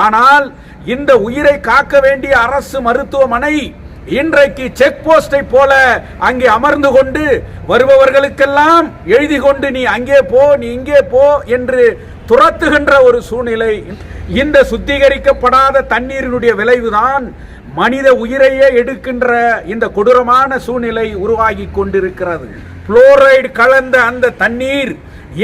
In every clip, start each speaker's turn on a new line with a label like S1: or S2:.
S1: ஆனால் இந்த உயிரை காக்க வேண்டிய அரசு மருத்துவமனை இன்றைக்கு செக் போஸ்டை போல அங்கே அமர்ந்து கொண்டு வருபவர்களுக்கெல்லாம் எழுதி கொண்டு நீ அங்கே போ, நீ இங்கே போ என்று துரத்துகின்ற ஒரு சூழ்நிலை. இந்த சுத்திகரிக்கப்படாத தண்ணீரினுடைய விளைவுதான் மனித உயிரையே எடுக்கின்ற இந்த கொடூரமான சூழ்நிலை உருவாகி கொண்டிருக்கிறது. புளோரைடு கலந்த அந்த தண்ணீர்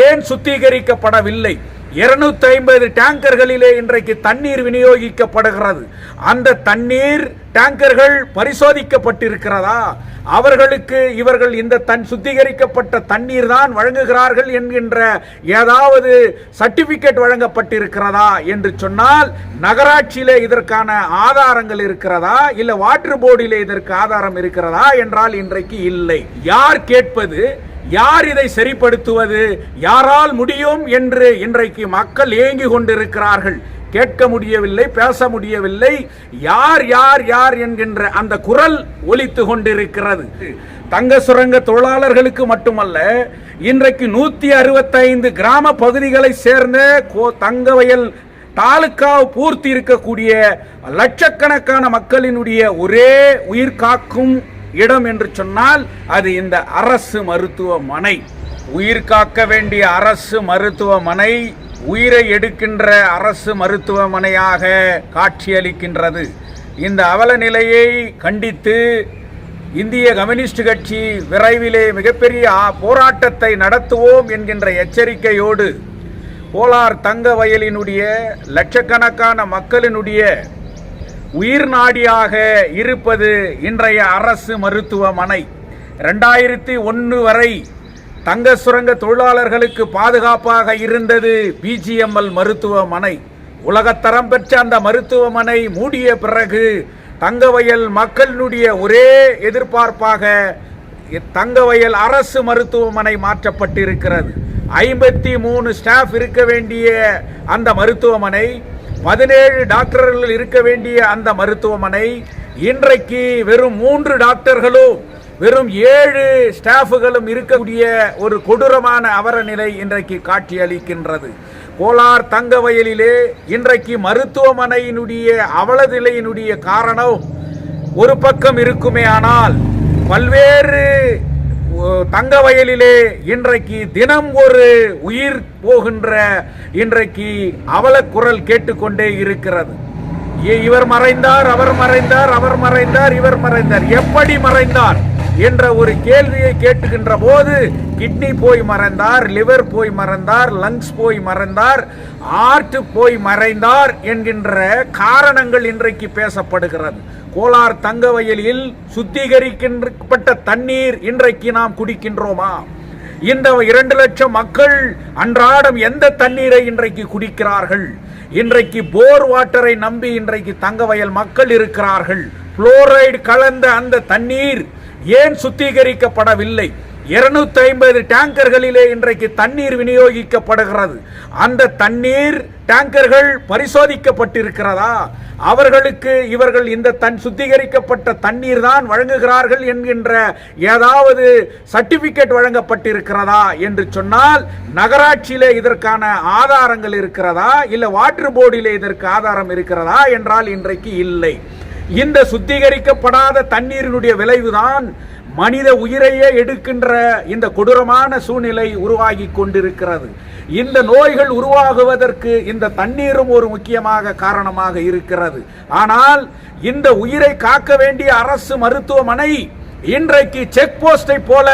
S1: ஏன் சுத்திகரிக்கப்படவில்லை? 250 டேங்கர்களிலே இன்றைக்கு தண்ணீர் விநியோகிக்கப்படுகிறது. அந்த தண்ணீர் டேங்கர்கள் பரிசோதிக்கப்பட்டிருக்கிறதா? அவர்களுக்கு இவர்கள் இந்த சுத்திகரிக்கப்பட்ட தண்ணீர் தான் வழங்குகிறார்கள் என்கின்ற ஏதாவது சர்டிபிகேட் வழங்கப்பட்டிருக்கிறதா என்று சொன்னால், நகராட்சியிலே இதற்கான ஆதாரங்கள் இருக்கிறதா, இல்ல வாட்டர் போர்டிலே இதற்கு ஆதாரம் இருக்கிறதா என்றால் இன்றைக்கு இல்லை. யார் கேட்பது? யார் இதை சரிப்படுத்துவது? யாரால் முடியும் என்று இன்றைக்கு மக்கள் ஏங்கி கொண்டிருக்கிறார்கள். கேட்க முடியவில்லை, பேச முடியவில்லை. யார் யார் யார் என்கின்ற அந்த குரல் ஒலித்து கொண்டிருக்கிறது. தங்க சுரங்க தொழிலாளர்களுக்கு மட்டுமல்ல, இன்றைக்கு 165 கிராம பகுதிகளை சேர்ந்த தங்கவயல் தாலுகா பூர்த்தி இருக்கக்கூடிய லட்சக்கணக்கான மக்களினுடைய ஒரே உயிர் காக்கும் இடம் என்று சொன்னால் அது இந்த அரசு மருத்துவமனை. உயிர் காக்க வேண்டிய அரசு மருத்துவமனை உயிரை எடுக்கின்ற அரசு மருத்துவமனையாக காட்சியளிக்கின்றது. இந்த அவல நிலையை கண்டித்து இந்திய கம்யூனிஸ்ட் கட்சி விரைவிலே மிகப்பெரிய போராட்டத்தை நடத்துவோம் என்கின்ற எச்சரிக்கையோடு கோலார் தங்க வயலினுடைய லட்சக்கணக்கான மக்களினுடைய உயிர் நாடியாக இருப்பது இன்றைய அரசு மருத்துவமனை. 2001 வரை தங்க சுரங்க தொழிலாளர்களுக்கு பாதுகாப்பாக இருந்தது பிஜிஎம்எல் மருத்துவமனை. உலகத்தரம் பெற்ற அந்த மருத்துவமனை மூடிய பிறகு தங்கவயல் மக்களுடைய ஒரே எதிர்பார்ப்பாக தங்கவயல் அரசு மருத்துவமனை மாற்றப்பட்டிருக்கிறது. 53 ஸ்டாஃப் இருக்க வேண்டிய அந்த மருத்துவமனை, 17 டாக்டர்கள் இருக்க வேண்டிய அந்த மருத்துவமனை இன்றைக்கு வெறும் 3 டாக்டர்களும் வெறும் 7 ஸ்டாஃப்களும் இருக்கக்கூடிய ஒரு கொடூரமான அவல நிலை இன்றைக்கு காட்சியளிக்கின்றது. கோலார் தங்க வயலிலே இன்றைக்கு மருத்துவமனையினுடைய அவல நிலையினுடைய காரணம் ஒரு பக்கம் இருக்குமே, ஆனால் பல்வேறு தங்க வயலிலே இன்றைக்கு தினம் ஒரு உயிர் போகின்ற இன்றைக்கு அவல குரல் கேட்டுக்கொண்டே இருக்கிறது. இவர் மறைந்தார், அவர் மறைந்தார், அவர் மறைந்தார், இவர் மறைந்தார். எப்படி மறைந்தார் என்ற ஒரு கேள்வியை கேட்டுகின்ற போது கிட்னி போய் மறைந்தார், லிவர் போய் மறைந்தார், லங்ஸ் போய் மறைந்தார், ஹார்ட் போய் மறைந்தார் என்கின்ற காரணங்கள் இன்றைக்கு பேசப்படுகிறது. கோலார் தங்க வயலில் சுத்திகரிக்கப்பட்ட தண்ணீர் இன்றைக்கு நாம் குடிக்கின்றோமா? இந்த 2 லட்சம் மக்கள் அன்றாடம் எந்த தண்ணீரை இன்றைக்கு குடிக்கிறார்கள்? இன்றைக்கு போர் வாட்டரை நம்பி இன்றைக்கு தங்கவயல் மக்கள் இருக்கிறார்கள். புளோரைடு கலந்த அந்த தண்ணீர் ஏன் சுத்திகரிக்கப்படவில்லை? 250 டேங்கர்களிலே இன்றைக்கு தண்ணீர் விநியோகிக்கப்படுகிறது. அந்த தண்ணீர் டேங்கர்கள் பரிசோதிக்கப்பட்டிருக்கிறதா? அவர்களுக்கு இவர்கள் இந்த சுத்திகரிக்கப்பட்ட தண்ணீர் தான் வழங்குகிறார்கள் என்கின்ற ஏதாவது சர்டிபிகேட் வழங்கப்பட்டிருக்கிறதா என்று சொன்னால், நகராட்சியிலே இதற்கான ஆதாரங்கள் இருக்கிறதா, இல்ல வாட்டர் போர்டிலே இதற்கு ஆதாரம் இருக்கிறதா என்றால் இன்றைக்கு இல்லை. இந்த சுத்திகரிக்கப்படாத தண்ணீரினுடைய விளைவுதான் மனித உயிரையே எடுக்கின்ற இந்த கொடூரமான சூழ்நிலை உருவாகி கொண்டிருக்கிறது. இந்த நோய்கள் உருவாகுவதற்கு இந்த தண்ணீரும் ஒரு முக்கியமாக காரணமாக இருக்கிறது. ஆனால் இந்த உயிரை காக்க வேண்டிய அரசு மருத்துவமனை இன்றைக்கு செக் போஸ்டை போல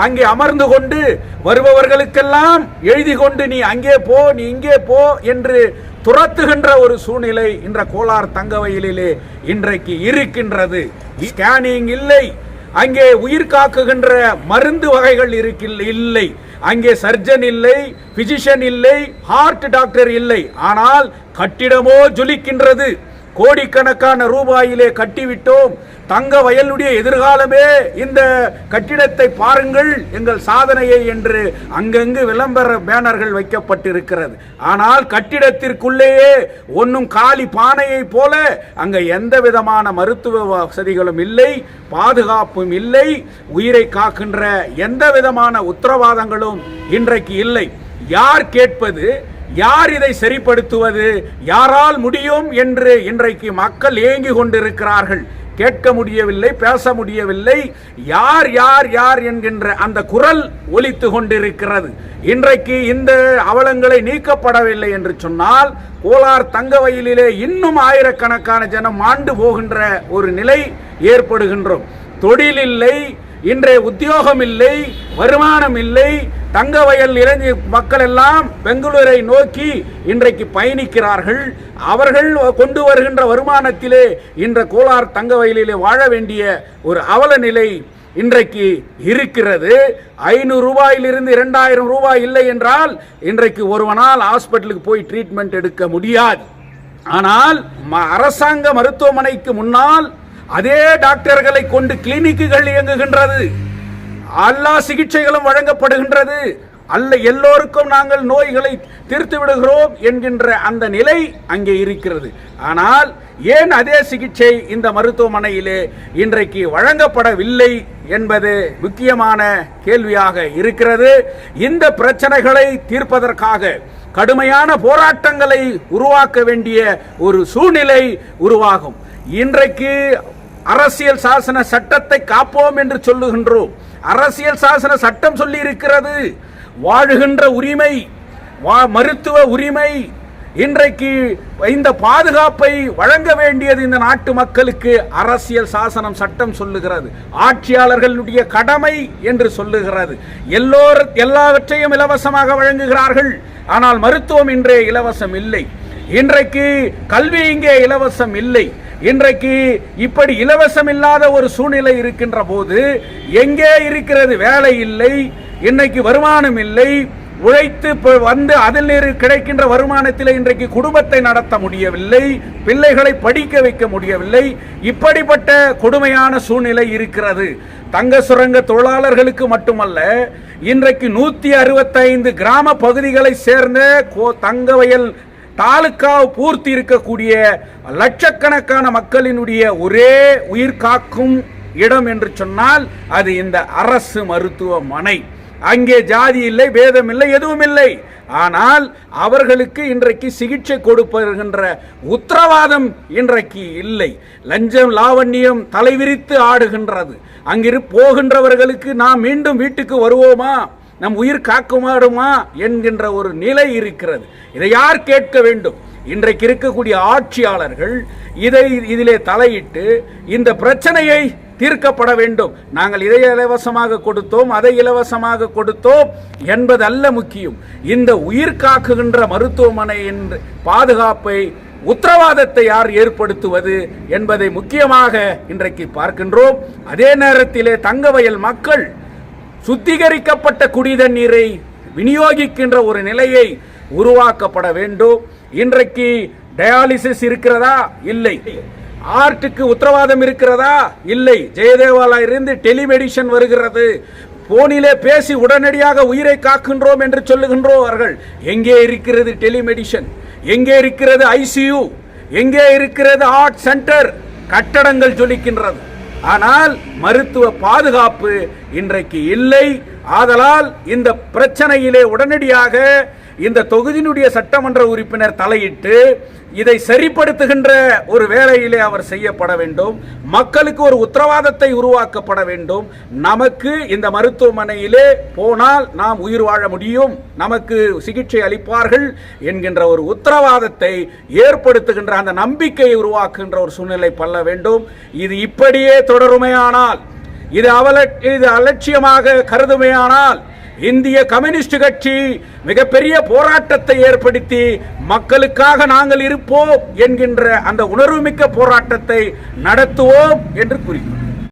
S1: அங்கே அமர்ந்து கொண்டு வருபவர்களுக்கெல்லாம் எழுதி கொண்டு நீ அங்கே போ, நீ இங்கே போ என்று துரத்துகின்ற ஒரு சூழ்நிலை இன்ற கோலார் தங்க வயலிலே இன்றைக்கு இருக்கின்றது. ஸ்கேனிங் இல்லை, அங்கே உயிர் காக்குகின்ற மருந்து வகைகள் இல்லை, அங்கே சர்ஜன் இல்லை, பிசிஷியன் இல்லை, ஹார்ட் டாக்டர் இல்லை. ஆனால் கட்டிடமோ ஜொலிக்கின்றது. கோடிக்கணக்கான ரூபாயிலே கட்டிவிட்டோம். தங்க வயலுடைய எதிர்காலமே இந்த கட்டிடத்தை பாருங்கள், எங்கள் சாதனையை என்று அங்கங்கு விளம்பர பேனர்கள் வைக்கப்பட்டிருக்கிறது. ஆனால் கட்டிடத்திற்குள்ளேயே ஒன்றும் காலி பானையை போல அங்க எந்த விதமான மருத்துவ வசதிகளும் இல்லை, பாதுகாப்பும் இல்லை, உயிரை காக்கின்ற எந்த விதமான உத்தரவாதங்களும் இன்றைக்கு இல்லை. யார் கேட்பது? யார் இதை சரிப்படுத்துவது, யாரால் முடியும் என்று இன்றைக்கு மக்கள் ஏங்கி கொண்டிருக்கிறார்கள். கேட்க முடியவில்லை, பேச முடியவில்லை. யார் யார் யார் என்கின்ற அந்த குரல் ஒலித்து கொண்டிருக்கிறது. இன்றைக்கு இந்த அவலங்களை நீக்கப்படவில்லை என்று சொன்னால் கோலார் தங்கவயலிலே இன்னும் ஆயிரக்கணக்கான ஜனம் மாண்டு போகின்ற ஒரு நிலை ஏற்படுகின்றோம். தொழில் இல்லை, இன்றைய உத்தியோகம் இல்லை, வருமானம் இல்லை. தங்கவயல் இளைஞர் மக்கள் எல்லாம் பெங்களூரை நோக்கி இன்றைக்கு பயணிக்கிறார்கள். அவர்கள் கொண்டு வருகின்ற வருமானத்திலே இன்ற கோலார் தங்கவயலிலே வாழ வேண்டிய ஒரு அவல நிலை இன்றைக்கு இருக்கிறது. 500 ரூபாயிலிருந்து 2000 ரூபாய் இல்லை என்றால் இன்றைக்கு ஒருவனால் ஹாஸ்பிட்டலுக்கு போய் ட்ரீட்மெண்ட் எடுக்க முடியாது. ஆனால் அரசாங்க மருத்துவமனைக்கு முன்னால் அதே டாக்டர்களை கொண்டு கிளினிக்குகள் இயங்குகின்றது. எல்லா சிகிச்சைகளும் வழங்கப்படுகின்றது. அல்ல எல்லோருக்கும் நாங்கள் நோய்களை தீர்த்து விடுகிறோம் என்கின்ற அந்த நிலை அங்கே இருக்கிறது. ஆனால் ஏன் அதே சிகிச்சை இந்த மருத்துவமனையிலே இன்றைக்கு வழங்கப்படவில்லை என்பது முக்கியமான கேள்வியாக இருக்கிறது. இந்த பிரச்சனைகளை தீர்ப்பதற்காக கடுமையான போராட்டங்களை உருவாக்க வேண்டிய ஒரு சூழ்நிலை உருவாகும். இன்றைக்கு அரசியல் சாசன சட்டத்தை காப்போம் என்று சொல்லுகின்றோம். அரசியல் சாசன சட்டம் சொல்லி இருக்கிறது, வாழுகின்ற உரிமை, மருத்துவ உரிமை, இன்றைக்கு இந்த பாதுகாப்பை வழங்க வேண்டியது இந்த நாட்டு மக்களுக்கு அரசியல் சாசனம் சட்டம் சொல்லுகிறது. ஆட்சியாளர்களுடைய கடமை என்று சொல்லுகிறது. எல்லாவற்றையும் இலவசமாக வழங்குகிறார்கள். ஆனால் மருத்துவம் இன்றே இலவசம் இல்லை. இன்றைக்கு கல்வி இங்கே இலவசம் இல்லை. இன்றைக்கு இப்படி இலவசம் இல்லாத ஒரு சூழ்நிலை இருக்கின்ற போது எங்கே இருக்கிறது வேலை இல்லை, இன்னைக்கு வருமானம் இல்லை. உழைத்து வந்து அதில் கிடைக்கின்ற வருமானத்தில் இன்றைக்கு குடும்பத்தை நடத்த முடியவில்லை, பிள்ளைகளை படிக்க வைக்க முடியவில்லை. இப்படிப்பட்ட கொடுமையான சூழ்நிலை இருக்கிறது. தங்க சுரங்க தொழிலாளர்களுக்கு மட்டுமல்ல, இன்றைக்கு 165 கிராம பகுதிகளை சேர்ந்த தங்கவயல் தாலுக்கா பூர்த்தி இருக்கக்கூடிய லட்சக்கணக்கான மக்களினுடைய ஒரே உயிர் காக்கும் இடம் என்று சொன்னால் அது இந்த அரசு மருத்துவமனை. அங்கே ஜாதி இல்லை, பேதம் இல்லை, எதுவும் இல்லை. ஆனால் அவர்களுக்கு இன்றைக்கு சிகிச்சை கொடுக்கின்ற உத்தரவாதம் இன்றைக்கு இல்லை. லஞ்சம் லாவண்யம் தலைவிரித்து ஆடுகின்றது. அங்கிரு போகின்றவர்களுக்கு நாம் மீண்டும் வீட்டுக்கு வருவோமா, நம் உயிர் காக்குமாடுமா என்கின்ற ஒரு நிலை இருக்கிறது. இதை யார் கேட்க வேண்டும்? இன்றைக்கு இருக்கக்கூடிய ஆட்சியாளர்கள் இதிலே தலையிட்டு இந்த பிரச்சனையை தீர்க்கப்பட வேண்டும். நாங்கள் இதை இலவசமாக கொடுத்தோம், அதை இலவசமாக கொடுத்தோம் என்பது அல்ல முக்கியம். இந்த உயிர் காக்குகின்ற மருத்துவமனையின் பாதுகாப்பை, உத்தரவாதத்தை யார் ஏற்படுத்துவது என்பதை முக்கியமாக இன்றைக்கு பார்க்கின்றோம். அதே நேரத்திலே தங்கவயல் மக்கள் சுத்திகரிக்கப்பட்ட குடித நீரை விநியோகிக்கின்ற ஒரு நிலையை உருவாக்கப்பட வேண்டும். இன்றைக்கு டயாலிசிஸ் இருக்கிறதா? இல்லை. ஆர்ட்டுக்கு உத்தரவாதம் இருக்கிறதா? இல்லை. ஜெயதேவாலா இருந்து டெலிமெடிஷன் வருகிறது. போனிலே பேசி உடனடியாக உயிரை காக்கின்றோம் என்று சொல்லுகின்றோர்கள். எங்கே இருக்கிறது டெலிமெடிஷன்? எங்கே இருக்கிறது ஐசியூ? எங்கே இருக்கிறது ஆர்ட் சென்டர்? கட்டடங்கள் ஜொலிக்கின்றது. ஆனால் மருத்துவ பாதுகாப்பு இன்றைக்கு இல்லை. ஆதலால் இந்த பிரச்சனையிலே உடனடியாக இந்த தொகுதியினுடைய சட்டமன்ற உறுப்பினர் தலையிட்டு இதை சரிப்படுத்துகின்ற ஒரு வேலையிலே அவர் செய்யப்பட வேண்டும். மக்களுக்கு ஒரு உத்தரவாதத்தை உருவாக்கப்பட வேண்டும். நமக்கு இந்த மருத்துவமனையிலே போனால் நாம் உயிர் வாழ முடியும், நமக்கு சிகிச்சை அளிப்பார்கள் என்கின்ற ஒரு உத்தரவாதத்தை ஏற்படுத்துகின்ற அந்த நம்பிக்கையை உருவாக்குகின்ற ஒரு சூழ்நிலை பல்ல வேண்டும். இது இப்படியே தொடருமையானால், இது அலட்சியமாக கருதுமையானால் இந்திய கம்யூனிஸ்ட் கட்சி மிகப்பெரிய போராட்டத்தை ஏற்படுத்தி மக்களுக்காக நாங்கள் இருப்போம் என்கின்ற அந்த உணர்வுமிக்க போராட்டத்தை நடத்துவோம் என்று கூறினார்.